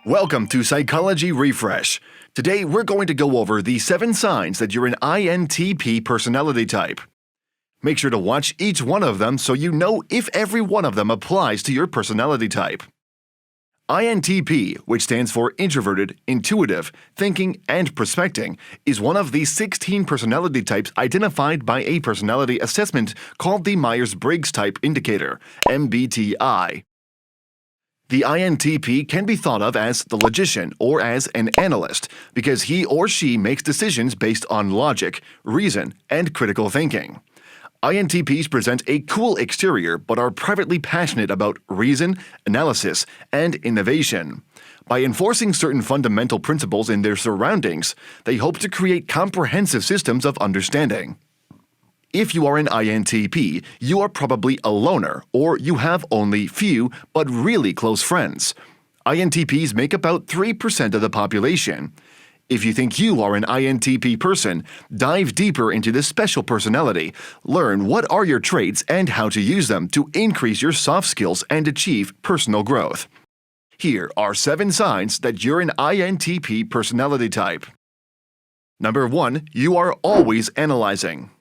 Welcome to Psychology Refresh. Today we're going to go over the 7 signs that you're an INTP personality type. Make sure to watch each one of them so you know if every one of them applies to your personality type. INTP, which stands for Introverted, Intuitive, Thinking, and Prospecting, is one of the 16 personality types identified by a personality assessment called the Myers-Briggs Type Indicator, MBTI. The INTP can be thought of as the logician or as an analyst because he or she makes decisions based on logic, reason, and critical thinking. INTPs present a cool exterior but are privately passionate about reason, analysis, and innovation. By enforcing certain fundamental principles in their surroundings, they hope to create comprehensive systems of understanding. If you are an INTP, you are probably a loner, or you have only few but really close friends. INTPs make about 3% of the population. If you think you are an INTP person, dive deeper into this special personality, learn what are your traits and how to use them to increase your soft skills and achieve personal growth. Here are 7 signs that you're an INTP personality type. Number 1. You are always analyzing.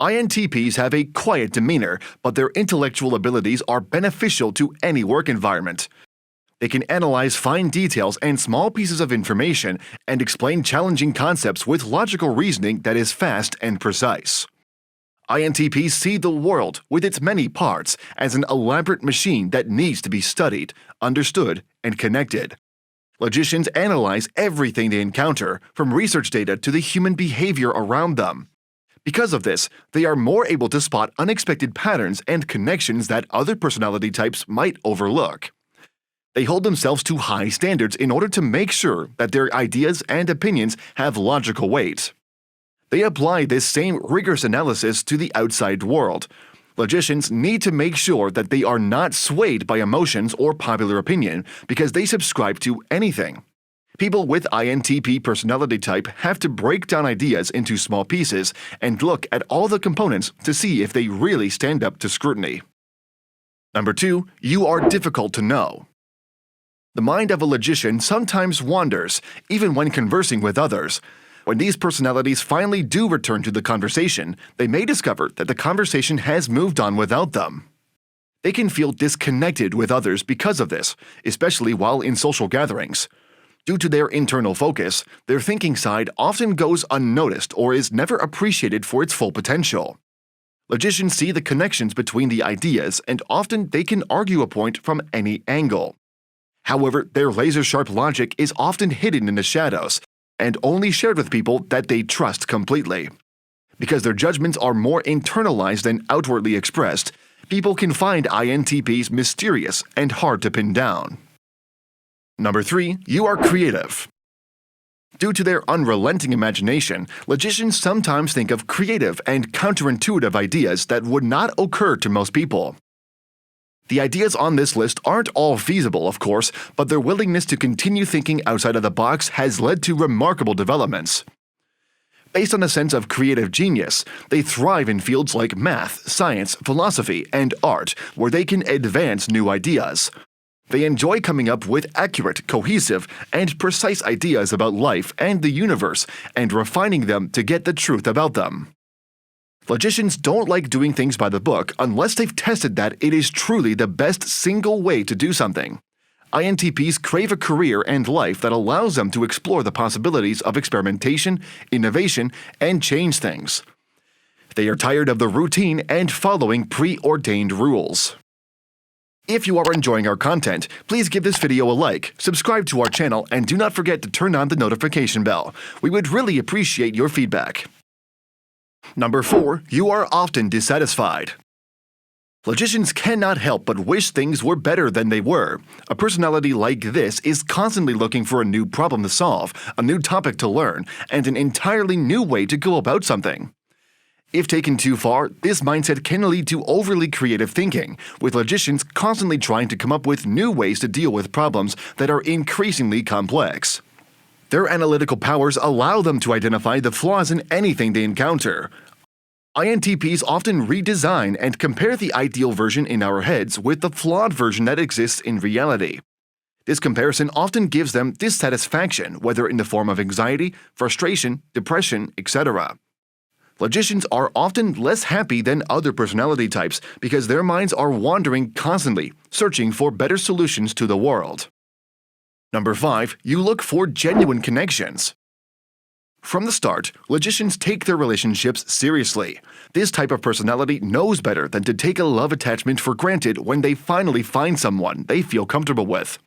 INTPs have a quiet demeanor, but their intellectual abilities are beneficial to any work environment. They can analyze fine details and small pieces of information and explain challenging concepts with logical reasoning that is fast and precise. INTPs see the world, with its many parts, as an elaborate machine that needs to be studied, understood, and connected. Logicians analyze everything they encounter, from research data to the human behavior around them. Because of this, they are more able to spot unexpected patterns and connections that other personality types might overlook. They hold themselves to high standards in order to make sure that their ideas and opinions have logical weight. They apply this same rigorous analysis to the outside world. Logicians need to make sure that they are not swayed by emotions or popular opinion because they subscribe to anything. People with INTP personality type have to break down ideas into small pieces and look at all the components to see if they really stand up to scrutiny. Number 2. You are difficult to know. The mind of a logician sometimes wanders, even when conversing with others. When these personalities finally do return to the conversation, they may discover that the conversation has moved on without them. They can feel disconnected with others because of this, especially while in social gatherings. Due to their internal focus, their thinking side often goes unnoticed or is never appreciated for its full potential. Logicians see the connections between the ideas and often they can argue a point from any angle. However, their laser-sharp logic is often hidden in the shadows and only shared with people that they trust completely. Because their judgments are more internalized than outwardly expressed, people can find INTPs mysterious and hard to pin down. Number 3. You are creative. Due to their unrelenting imagination, logicians sometimes think of creative and counterintuitive ideas that would not occur to most people. The ideas on this list aren't all feasible, of course, but their willingness to continue thinking outside of the box has led to remarkable developments. Based on a sense of creative genius, they thrive in fields like math, science, philosophy, and art, where they can advance new ideas. They enjoy coming up with accurate, cohesive, and precise ideas about life and the universe and refining them to get the truth about them. Logicians don't like doing things by the book unless they've tested that it is truly the best single way to do something. INTPs crave a career and life that allows them to explore the possibilities of experimentation, innovation, and change things. They are tired of the routine and following preordained rules. If you are enjoying our content, please give this video a like, subscribe to our channel, and do not forget to turn on the notification bell. We would really appreciate your feedback. Number 4. You are often dissatisfied. Logicians cannot help but wish things were better than they were. A personality like this is constantly looking for a new problem to solve, a new topic to learn, and an entirely new way to go about something. If taken too far, this mindset can lead to overly creative thinking, with logicians constantly trying to come up with new ways to deal with problems that are increasingly complex. Their analytical powers allow them to identify the flaws in anything they encounter. INTPs often redesign and compare the ideal version in our heads with the flawed version that exists in reality. This comparison often gives them dissatisfaction, whether in the form of anxiety, frustration, depression, etc. Logicians are often less happy than other personality types because their minds are wandering constantly, searching for better solutions to the world. Number 5. You look for genuine connections. From the start, logicians take their relationships seriously. This type of personality knows better than to take a love attachment for granted when they finally find someone they feel comfortable with.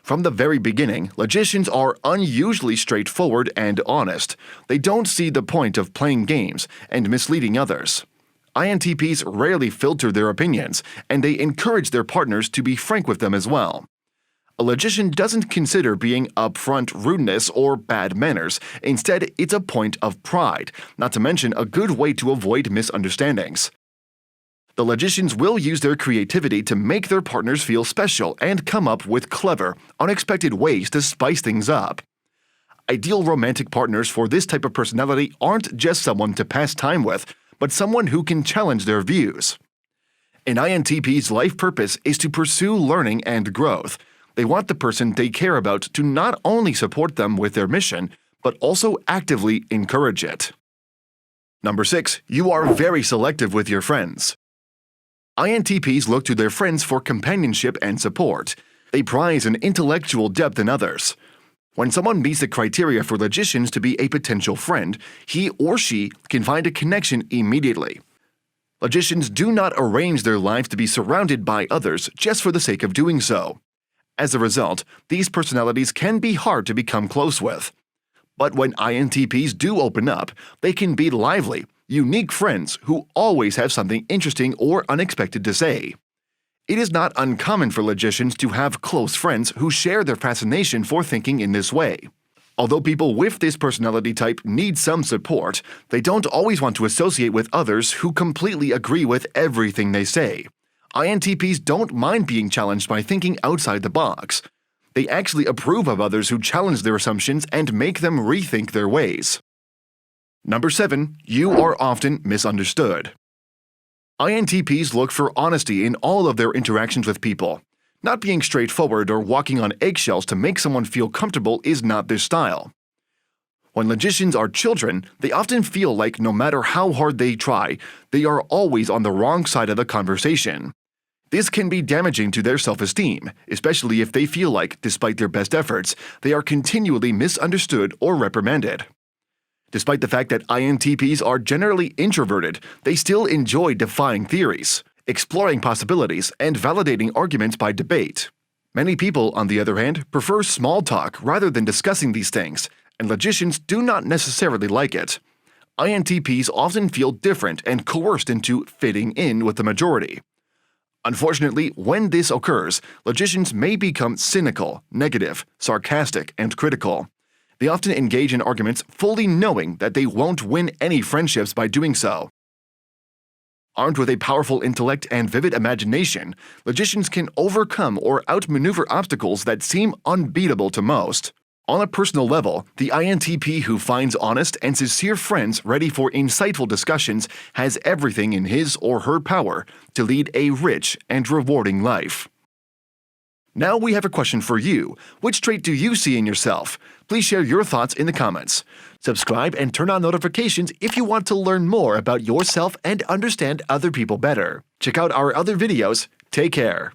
From the very beginning, logicians are unusually straightforward and honest. They don't see the point of playing games and misleading others. INTPs rarely filter their opinions, and they encourage their partners to be frank with them as well. A logician doesn't consider being upfront rudeness or bad manners. Instead, it's a point of pride, not to mention a good way to avoid misunderstandings. The logicians will use their creativity to make their partners feel special and come up with clever, unexpected ways to spice things up. Ideal romantic partners for this type of personality aren't just someone to pass time with, but someone who can challenge their views. An INTP's life purpose is to pursue learning and growth. They want the person they care about to not only support them with their mission, but also actively encourage it. Number 6. You are very selective with your friends. INTPs look to their friends for companionship and support. They prize an intellectual depth in others. When someone meets the criteria for logicians to be a potential friend, he or she can find a connection immediately. Logicians do not arrange their lives to be surrounded by others just for the sake of doing so. As a result, these personalities can be hard to become close with. But when INTPs do open up, they can be lively, unique friends who always have something interesting or unexpected to say. It is not uncommon for logicians to have close friends who share their fascination for thinking in this way. Although people with this personality type need some support, they don't always want to associate with others who completely agree with everything they say. INTPs don't mind being challenged by thinking outside the box. They actually approve of others who challenge their assumptions and make them rethink their ways. Number 7. You are often misunderstood. INTPs look for honesty in all of their interactions with people. Not being straightforward or walking on eggshells to make someone feel comfortable is not their style. When logicians are children, they often feel like no matter how hard they try, they are always on the wrong side of the conversation. This can be damaging to their self-esteem, especially if they feel like, despite their best efforts, they are continually misunderstood or reprimanded. Despite the fact that INTPs are generally introverted, they still enjoy defying theories, exploring possibilities, and validating arguments by debate. Many people, on the other hand, prefer small talk rather than discussing these things, and logicians do not necessarily like it. INTPs often feel different and coerced into fitting in with the majority. Unfortunately, when this occurs, logicians may become cynical, negative, sarcastic, and critical. They often engage in arguments fully knowing that they won't win any friendships by doing so. Armed with a powerful intellect and vivid imagination, logicians can overcome or outmaneuver obstacles that seem unbeatable to most. On a personal level, the INTP who finds honest and sincere friends ready for insightful discussions has everything in his or her power to lead a rich and rewarding life. Now we have a question for you. Which trait do you see in yourself? Please share your thoughts in the comments. Subscribe and turn on notifications if you want to learn more about yourself and understand other people better. Check out our other videos. Take care.